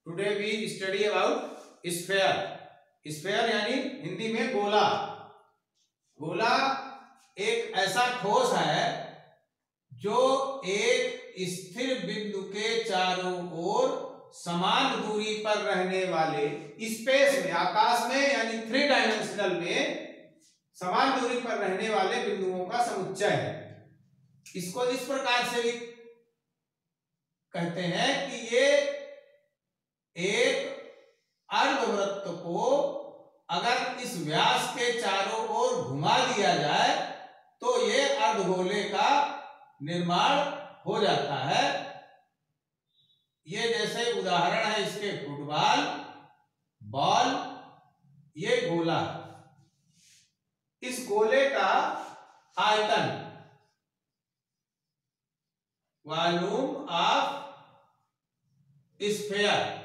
Today we study about sphere. Sphere यानी हिंदी में गोला। गोला एक ऐसा ठोस है जो एक स्थिर बिंदु के चारों ओर समान दूरी पर रहने वाले स्पेस में, आकाश में यानी 3 डायमेंशनल में समान दूरी पर रहने वाले बिंदुओं का समुच्चय है। इसको इस प्रकार से भी कहते हैं कि ये एक अर्धवृत्त को अगर इस व्यास के चारों ओर घुमा दिया जाए तो ये अर्धगोले का निर्माण हो जाता है। ये जैसे उदाहरण है इसके फुटबॉल, बॉल, ये गोला। इस गोले का आयतन, वॉल्यूम ऑफ स्फीयर,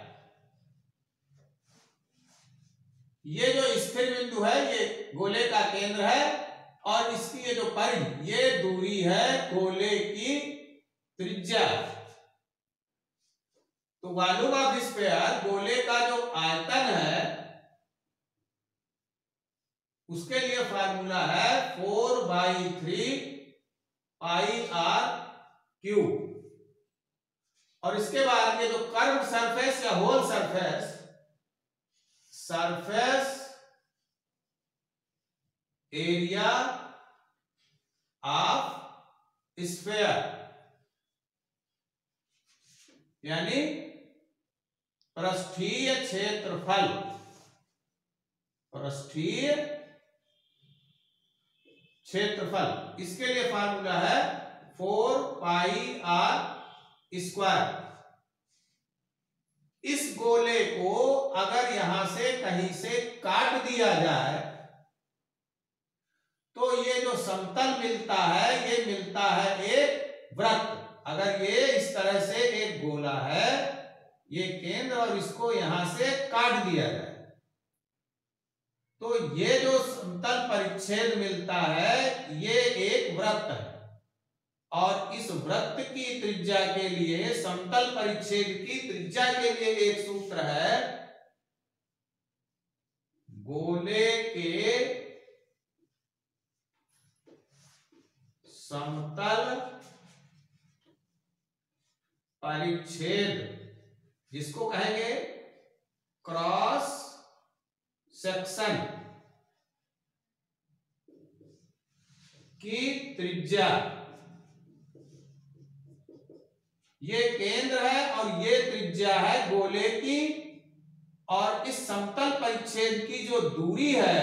ये जो स्थिर बिंदु है ये गोले का केंद्र है और इसकी ये जो परिधि, ये दूरी है गोले की त्रिज्या। तो वॉल्यूम ऑफ स्फीयर, गोले का जो आयतन है, उसके लिए फार्मूला है 4/3 पाई आर क्यूब। और इसके बाद ये जो कर्व सरफेस या whole surface, surface area of sphere, यानी पृष्ठीय क्षेत्रफल, पृष्ठीय क्षेत्रफल, इसके लिए फार्मूला है 4 पाई आर स्क्वायर। इस गोले को अगर यहां से कहीं से काट दिया जाए तो ये जो समतल मिलता है ये मिलता है एक वृत्त। अगर ये इस तरह से एक गोला है, ये केंद्र, और इसको यहां से काट दिया जाए तो ये जो समतल परिच्छेद मिलता है ये एक वृत्त है। और इस वृत्त की त्रिज्या के लिए, समतल परिच्छेद की त्रिज्या के लिए एक सूत्र है, गोले के समतल परिच्छेद, जिसको कहेंगे क्रॉस सेक्शन की त्रिज्या। ये केंद्र है और ये त्रिज्या है गोले की, और इस समतल परिच्छेद की जो दूरी है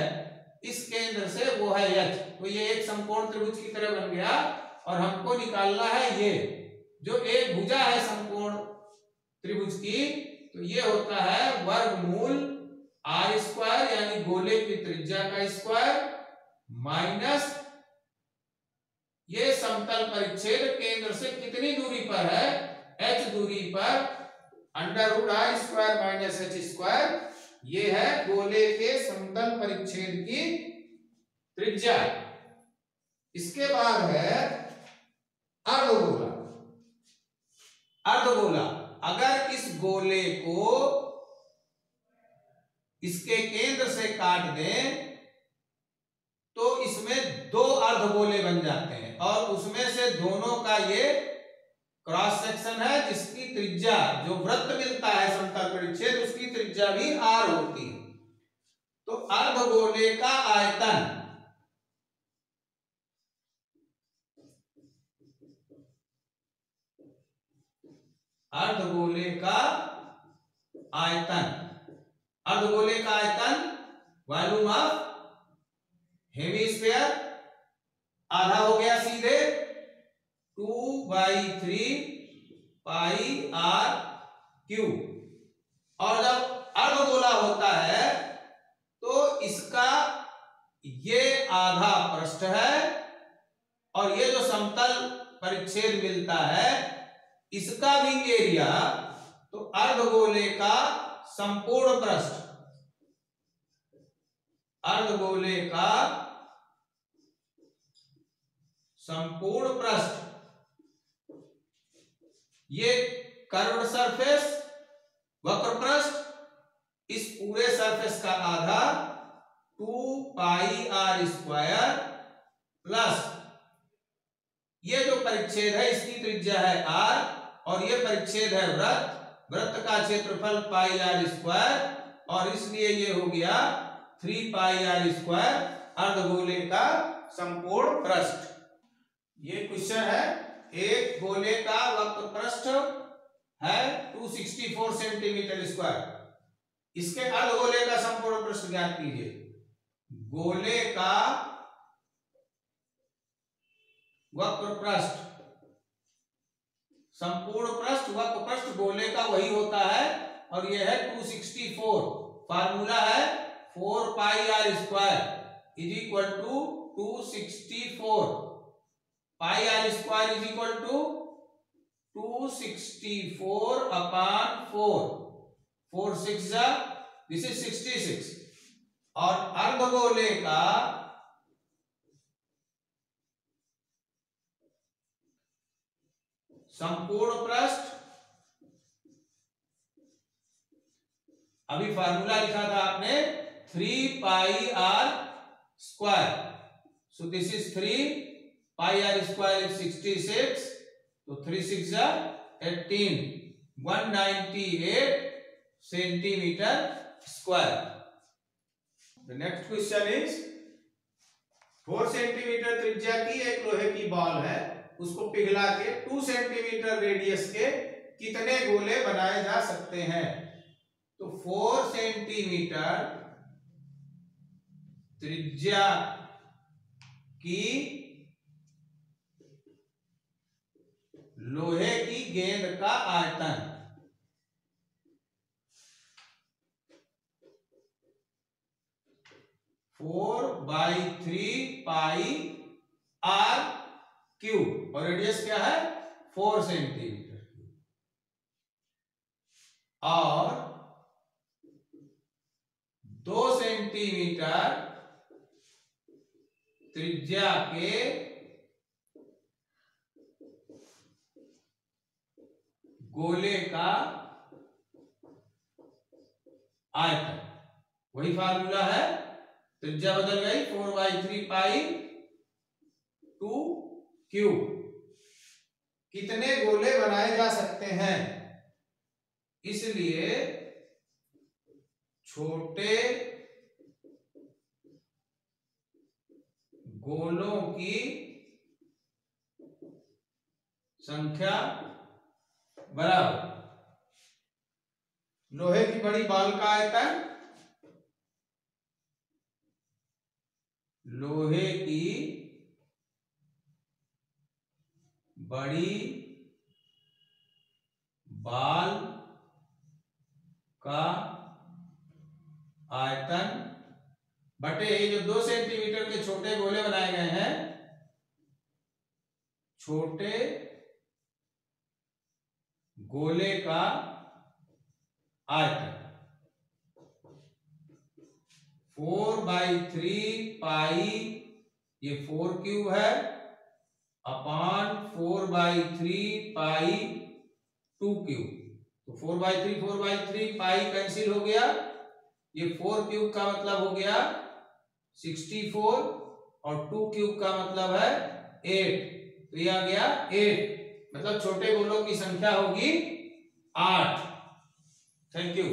इस केंद्र से वो है h। तो ये एक समकोण त्रिभुज की तरह बन गया और हमको निकालना है ये जो एक भुजा है समकोण त्रिभुज की, तो ये होता है वर्गमूल r स्क्वायर यानी गोले की त्रिज्या का स्क्वायर माइनस ये समतल परिच्छेद केंद्र से कितनी दूरी पर है, h दूरी पर, √r square minus h square, ये है गोले के समतल परिच्छेद की त्रिज्या। इसके बाद है अर्धगोला। अर्धगोला, अगर इस गोले को इसके केंद्र से काट दें तो इसमें 2 अर्धगोले बन जाते हैं और उसमें से दोनों का ये क्रॉस सेक्शन है जिसकी त्रिज्या, जो वृत्त मिलता है समतल परिच्छेद, उसकी त्रिज्या भी r होती है। तो अर्धगोले का आयतन, अर्धगोले का आयतन, अर्धगोले का आयतन वॉल्यूम ऑफ हेमिस्फीयर आधा हो गया सीधे 2/3 पाई आर क्यूब। और जब अर्धगोला होता है तो इसका ये आधा पृष्ठ है और ये जो समतल परिच्छेद मिलता है इसका भी एरिया, तो अर्धगोले का संपूर्ण पृष्ठ, अर्धगोले का संपूर्ण पृष्ठ, ये कर्व्ड सरफेस, वक्र पृष्ठ, इस पूरे सरफेस का आधा 2 पाई आर स्क्वायर प्लस ये जो परिच्छेद है इसकी त्रिज्या है आर और ये परिच्छेद है वृत्त, वृत्त का क्षेत्रफल पाई आर स्क्वायर और इसलिए ये हो गया 3 पाई आर स्क्वायर अर्धगोले का संपूर्ण पृष्ठ। ये क्वेश्चन है, एक गोले का वक्र पृष्ठ है 264 सेंटीमीटर स्क्वायर, इसके अर्धगोले का संपूर्ण पृष्ठ ज्ञात कीजिए। गोले का वक्र पृष्ठ, संपूर्ण पृष्ठ वक्र पृष्ठ गोले का वही होता है और यह है 264। फार्मूला है 4 pi r square is equal to 264 pi r square is equal to 264 upon 4 6 जा दिस इज 66 और अर्धगोले का संपूर्ण पृष्ठ, अभी फार्मूला लिखा था आपने 3 pi r square, so this is 3 pi r square is 66 तो 3 6 जा 18 198 centimetre square. The next question is 4 centimetre त्रिज्या की एक लोहे की बॉल है, उसको पिघला के 2 सेंटीमीटर रेडियस के कितने गोले बनाए जा सकते हैं। तो 4 सेंटीमीटर त्रिज्या की लोहे की गेंद का आयतन 4/3 पाई आर क्यूब और रेडियस क्या है 4 सेंटीमीटर और 2 सेंटीमीटर त्रिज्या के गोले का आयतन, वही फार्मूला है, त्रिज्या बदल गई 4/3 पाई 2 क्यूब, कितने गोले बनाए जा सकते हैं, इसलिए छोटे गोलों की संख्या बराबर लोहे की बड़ी बॉल का आयतन, लोहे की बड़ी बॉल का आयतन बटे ये जो 2 सेंटीमीटर के छोटे गोले बनाए गए हैं, छोटे गोले का आयतन 4/3 पाई ये 4 क्यूब है अपॉन 4/3 पाई 2 क्यूब, तो 4/3 पाई कैंसिल हो गया, ये 4 क्यूब का मतलब हो गया 64 और 2 क्यूब का मतलब है 8, तो ये आ गया 8, मतलब छोटे गोलों की संख्या होगी 8। Thank you.